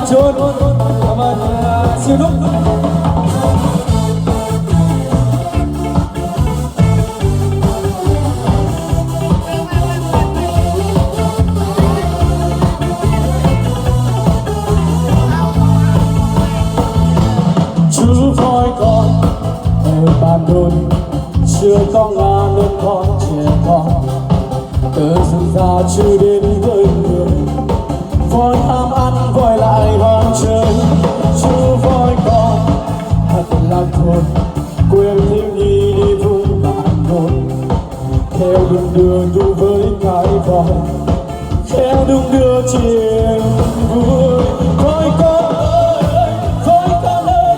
Chun. Cảm ơn siêu đúc. Chú voi con ở bàn đồn chưa có ngàn đứa con trẻ con từ rừng già chưa đến với người voi tham ăn voi lại hoang chơi. Chú voi con thật là thôn quên thiếu nhi đi vùng bàn đồn theo đường đưa du với cái voi theo đúng đưa chiều vui. Voi con ơi voi con ơi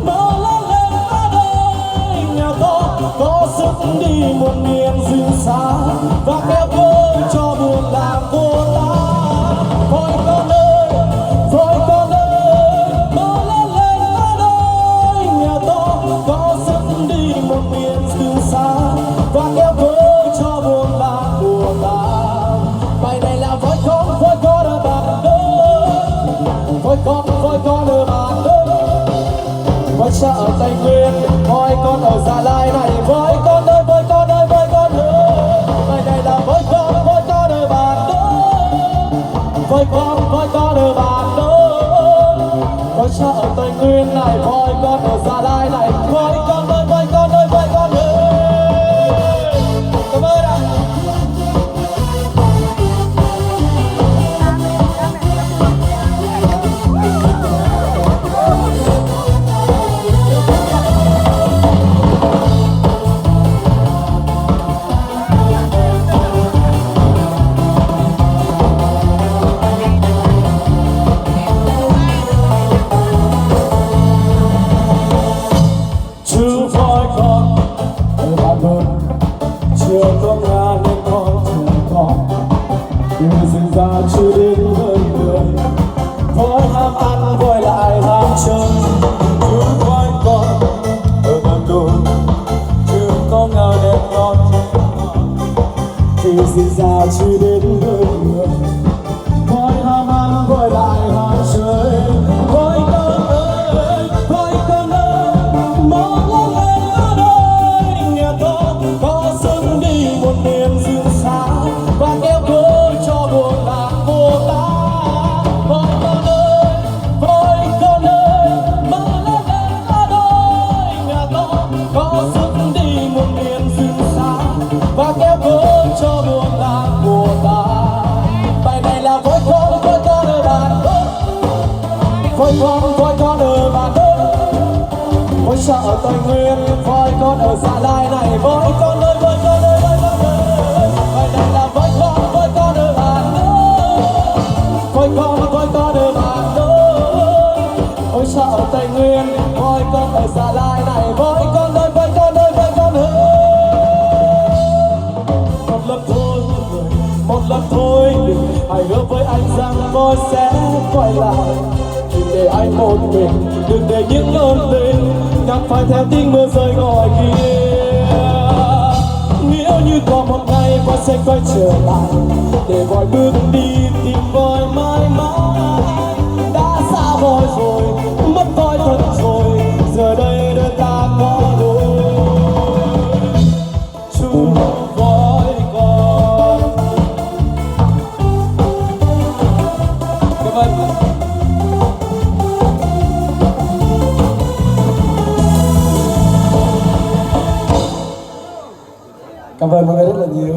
mau lớn lên ta đây nhà con có sức đi một miền rừng xa và kéo cô cho buồn làm vô ta. Voi con ơi mau lớn lên ta đây nhà con có sức đi một miền rừng xa và kéo cô cho buồn làm của ta. Bài này là voi con ở bàn đớn, voi con ở bàn đớn. Voi cha ở Tây Nguyên, voi con ở Gia Lai này. Voi con ơi voi con ơi. Bài này là voi con ở bàn đớn, voi con ở bàn đớn. Voi cha ở Tây Nguyên này, voi con ở Gia Lai này. Voi con ơi. Cảm ơn ạ. Chú voi con ở bàn đồn chưa có ngàn nên con trẻ con từ rừng già chưa đến với người voi ham ăn voi lại ham chơi. Chú voi con ở bàn đồn chưa có ngàn nên con trẻ con từ rừng già chưa đến với người voi ham ăn voi lại ham chơi. Voi con ơi mau lớn lên ta đây nhà con có sức đi một miền rừng xa và kéo cô cho buồn làm vô ta. Voi con ơi mau lớn lên ta đây nhà con có sức đi một miền rừng xa và kéo cô cho buồn làm của ta. Bài này là voi con ở bàn đớn, voi con ở bàn đớn. Voi cha ở Tây Nguyên, voi con ở Gia Lai này. Voi con ơi. Bài này là voi con ở bàn đớn, voi con ở bàn đớn. Voi cha ở Tây Nguyên, voi con ở Gia Lai này. Voi con ơi. Một lần thôi hãy hứa với anh rằng voi sẽ quay lại. Đừng để anh một mình, đừng để những ơn tình nhặt phải theo tiếng mưa rơi ngoài kia. Nếu như có một ngày voi sẽ quay trở lại để voi bước đi tìm voi mãi mãi. Đã xa voi rồi, mất voi thật rồi, giờ đây đôi ta có đôi. Chú voi con. Cảm ơn. Cảm ơn mọi người rất là nhiều.